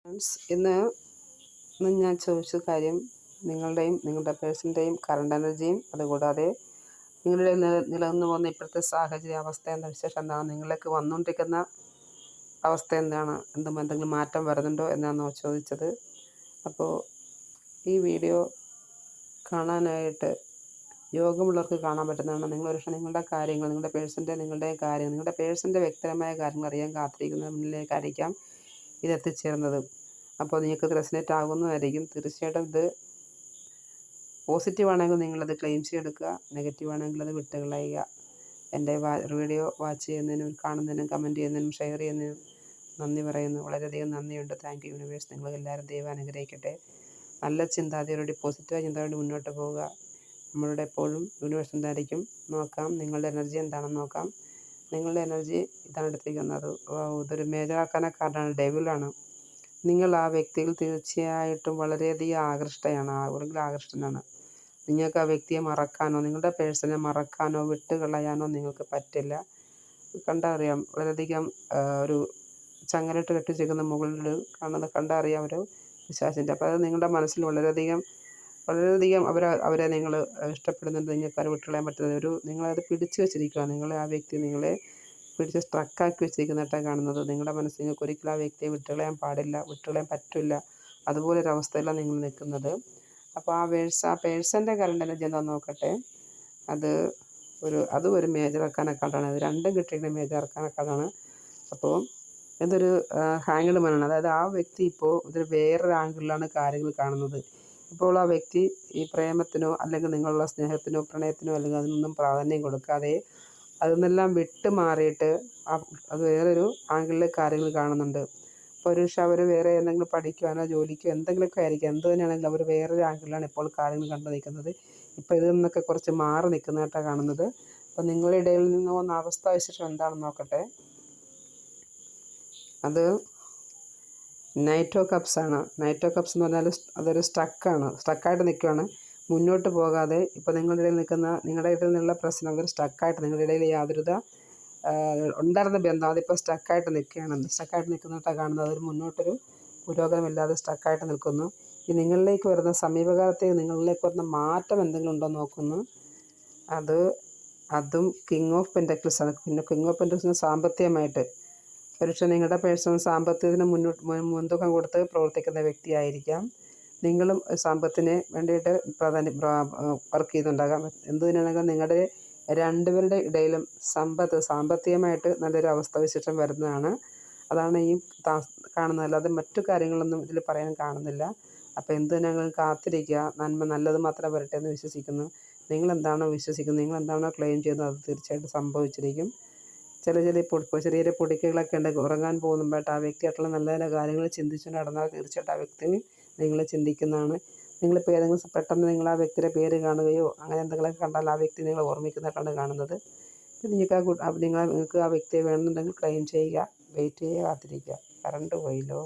Friends, ഇന്ന് ഞാൻ ചോദിച്ച കാര്യം നിങ്ങളുടെ പേഴ്സൻ്റെയും കറണ്ട് എനർജിയും, അതുകൂടാതെ നിങ്ങളുടെ നിലനിന്ന് പോകുന്ന ഇപ്പോഴത്തെ സാഹചര്യ അവസ്ഥ എന്താ, വിശേഷം എന്താണ്, നിങ്ങളിലേക്ക് വന്നുകൊണ്ടിരിക്കുന്ന അവസ്ഥ എന്താണ്, എന്തെങ്കിലും മാറ്റം വരുന്നുണ്ടോ എന്നാണോ ചോദിച്ചത്. അപ്പോൾ ഈ വീഡിയോ കാണാനായിട്ട് യോഗമുള്ളവർക്ക് കാണാൻ പറ്റുന്നതാണ്. നിങ്ങളൊരു പക്ഷേ നിങ്ങളുടെ കാര്യങ്ങൾ, നിങ്ങളുടെ പേഴ്സൻ്റെ വ്യക്തിപരമായ കാര്യങ്ങൾ അറിയാൻ കാത്തിരിക്കുന്ന മുന്നിലേക്കായിരിക്കാം ഇതെത്തിച്ചേർന്നത്. അപ്പോൾ നിങ്ങൾക്ക് റെസനേറ്റ് ആകുന്നതായിരിക്കും. തീർച്ചയായിട്ടും ഇത് പോസിറ്റീവ് ആണെങ്കിൽ നിങ്ങളത് ക്ലെയിം ചെയ്തെടുക്കുക, നെഗറ്റീവ് ആണെങ്കിൽ അത് വിട്ടുകളയുക. എൻ്റെ വീഡിയോ വാച്ച് ചെയ്യുന്നതിനും കാണുന്നതിനും കമൻറ്റ് ചെയ്യുന്നതിനും ഷെയർ ചെയ്യുന്നതിനും നന്ദി പറയുന്നു. വളരെയധികം നന്ദിയുണ്ട്. Thank you universe. നിങ്ങളെല്ലാവരും ദൈവം അനുഗ്രഹിക്കട്ടെ. നല്ല ചിന്താഗതിയോടെ, പോസിറ്റീവായ ചിന്താഗതിയോടെ മുന്നോട്ട് പോവുക. നമ്മളുടെ എപ്പോഴും യൂണിവേഴ്സ് എന്തായിരിക്കും നോക്കാം. നിങ്ങളുടെ എനർജി എന്താണെന്ന് നോക്കാം. നിങ്ങളുടെ എനർജി ഇതാണ് എടുത്തിരിക്കുന്നത്. ഇതൊരു മേജർ ആക്കാന കാർഡാണ്, ഡെവിളാണ്. നിങ്ങൾ ആ വ്യക്തിയിൽ തീർച്ചയായിട്ടും വളരെയധികം ആകർഷ്ടനാണ്. നിങ്ങൾക്ക് ആ വ്യക്തിയെ മറക്കാനോ, നിങ്ങളുടെ പേഴ്സണെ മറക്കാനോ വിട്ടുകളയാനോ നിങ്ങൾക്ക് പറ്റില്ല. കണ്ടറിയാം, വളരെയധികം ഒരു ചങ്ങലയിട്ട് കെട്ടിച്ചിരിക്കുന്ന മുകളിൽ കണ്ടറിയാം ഒരു പിശാചിൻ്റെ. അപ്പോൾ അത് നിങ്ങളുടെ മനസ്സിൽ വളരെയധികം അവരെ നിങ്ങൾ ഇഷ്ടപ്പെടുന്നുണ്ട്. നിങ്ങൾക്ക് അത് വിട്ടുകളയാൻ പറ്റുന്നത് നിങ്ങളത് പിടിച്ചു വെച്ചിരിക്കുകയാണ്. ആ വ്യക്തി നിങ്ങളെ പിടിച്ച് സ്ട്രക്കാക്കി വെച്ചിരിക്കുന്നതായിട്ടാണ് കാണുന്നത്. നിങ്ങളുടെ മനസ്സിൽ നിങ്ങൾക്ക് ഒരിക്കലും ആ വ്യക്തിയെ വിട്ടുകളയാൻ പാടില്ല, വിട്ടുകളയാൻ പറ്റില്ല. അതുപോലൊരവസ്ഥയിലാണ് നിങ്ങൾ നിൽക്കുന്നത്. അപ്പോൾ ആ പേഴ്സൻ്റെ കറണ്ട് എനർജി എന്താണെന്ന് നോക്കട്ടെ. അതും ഒരു മേജർ അർക്കാന കാർഡാണ്. ഇത് രണ്ടും കിട്ടിയിരിക്കുന്ന മേജർ അർക്കാന കാർഡാണ്. അപ്പോൾ ഇതൊരു ഹാങ്ഡ് മാനാണ്. അതായത് ആ വ്യക്തി ഇപ്പോൾ വേറൊരു ആംഗിളിലാണ് കാര്യങ്ങൾ കാണുന്നത്. ഇപ്പോൾ ആ വ്യക്തി ഈ പ്രേമത്തിനോ അല്ലെങ്കിൽ നിങ്ങളുള്ള സ്നേഹത്തിനോ പ്രണയത്തിനോ അല്ലെങ്കിൽ അതിനൊന്നും പ്രാധാന്യം കൊടുക്കാതെ അതിൽ നിന്നെല്ലാം വിട്ട് മാറിയിട്ട് അത് വേറൊരു ആംഗിളിൽ കാര്യങ്ങൾ കാണുന്നുണ്ട്. അപ്പോൾ ഒരു പക്ഷേ അവർ വേറെ എന്തെങ്കിലും പഠിക്കുവാനോ ജോലിക്കോ എന്തെങ്കിലുമൊക്കെ ആയിരിക്കും. എന്ത് തന്നെയാണെങ്കിലും അവർ വേറൊരു ആംഗിളിലാണ് ഇപ്പോൾ കാര്യങ്ങൾ കണ്ടു നിൽക്കുന്നത്. ഇപ്പോൾ ഇതിൽ നിന്നൊക്കെ കുറച്ച് മാറി നിൽക്കുന്നതായിട്ടാണ് കാണുന്നത്. അപ്പോൾ നിങ്ങളുടെ ഇടയിൽ നിന്ന് പോകുന്ന അവസ്ഥാവിശേഷം എന്താണെന്ന് നോക്കട്ടെ. അത് നൈറ്റ് ഓഫ് കപ്സ് ആണ്. നൈറ്റ് ഓഫ് കപ്സ് എന്ന് പറഞ്ഞാൽ അതൊരു സ്റ്റക്കായിട്ട് നിൽക്കുകയാണ്, മുന്നോട്ട് പോകാതെ. ഇപ്പോൾ നിങ്ങളുടെ ഇടയിൽ നിന്നുള്ള പ്രശ്നം, അതൊരു സ്റ്റക്കായിട്ട് നിങ്ങളുടെ ഇടയിൽ യാതൊരുവിധ ഉണ്ടായിരുന്ന ബന്ധം അതിപ്പോൾ സ്റ്റക്കായിട്ട് നിൽക്കുകയാണ്. സ്റ്റക്കായിട്ട് നിൽക്കുന്നതായിട്ടാണ് കാണുന്നത്. അതൊരു മുന്നോട്ടൊരു പുരോഗമനമില്ലാതെ സ്റ്റക്കായിട്ട് നിൽക്കുന്നു. നിങ്ങളിലേക്ക് വരുന്ന സമീപകാലത്തേക്ക് നിങ്ങളിലേക്ക് വരുന്ന മാറ്റം എന്തെങ്കിലും ഉണ്ടോ നോക്കുന്നു. അതും കിങ് ഓഫ് പെൻറ്റക്കിൾസ് ആണ്. പിന്നെ കിങ് ഓഫ് പെൻറ്റക്കിൾസിന് സാമ്പത്തികമായിട്ട് പക്ഷേ നിങ്ങളുടെ പേഴ്സൺ സാമ്പത്തികത്തിന് മുൻതൂക്കം കൊടുത്ത് പ്രവർത്തിക്കുന്ന വ്യക്തിയായിരിക്കാം. നിങ്ങളും സാമ്പത്തിനെ വേണ്ടിയിട്ട് വർക്ക് ചെയ്യുന്നുണ്ടാകാം. എന്തുതന്നെയാണെങ്കിലും നിങ്ങളുടെ രണ്ടുപേരുടെ ഇടയിലും സാമ്പത്തികമായിട്ട് നല്ലൊരു അവസ്ഥാവിശേഷം വരുന്നതാണ്. അതാണ് ഈ കാണുന്നത്. അല്ലാതെ മറ്റു കാര്യങ്ങളൊന്നും ഇതിൽ പറയാൻ കാണുന്നില്ല. അപ്പോൾ എന്ത് തന്നെയാണെങ്കിലും കാത്തിരിക്കുക. നല്ലത് മാത്രമേ വരട്ടെ എന്ന് വിശ്വസിക്കുന്നു. നിങ്ങളെന്താണോ വിശ്വസിക്കുന്നത്, നിങ്ങളെന്താണോ ക്ലെയിം ചെയ്യുന്നത്, അത് തീർച്ചയായിട്ടും സംഭവിച്ചിരിക്കും. ചെറിയ പൊടിക്കൈകളൊക്കെ ഉണ്ട്. ഉറങ്ങാൻ പോകുമ്പോഴായിട്ട് ആ വ്യക്തിയായിട്ടുള്ള നല്ല നല്ല കാര്യങ്ങൾ ചിന്തിച്ചുകൊണ്ട് നടന്നാൽ തീർച്ചയായിട്ടും ആ വ്യക്തി നിങ്ങൾ ചിന്തിക്കുന്നതാണ്. നിങ്ങളിപ്പോൾ ഏതെങ്കിലും പെട്ടെന്ന് നിങ്ങൾ ആ വ്യക്തിയുടെ പേര് കാണുകയോ അങ്ങനെ എന്തെങ്കിലുമൊക്കെ കണ്ടാൽ ആ വ്യക്തി നിങ്ങളെ ഓർമ്മിക്കുന്നതായിട്ടാണ് കാണുന്നത്. നിങ്ങൾക്ക് ആ വ്യക്തിയെ വേണമെന്നുണ്ടെങ്കിൽ ക്ലെയിം ചെയ്യുക, വെയിറ്റ് ചെയ്യുക, കാത്തിരിക്കുക. കറണ്ട് പോയില്ലോ.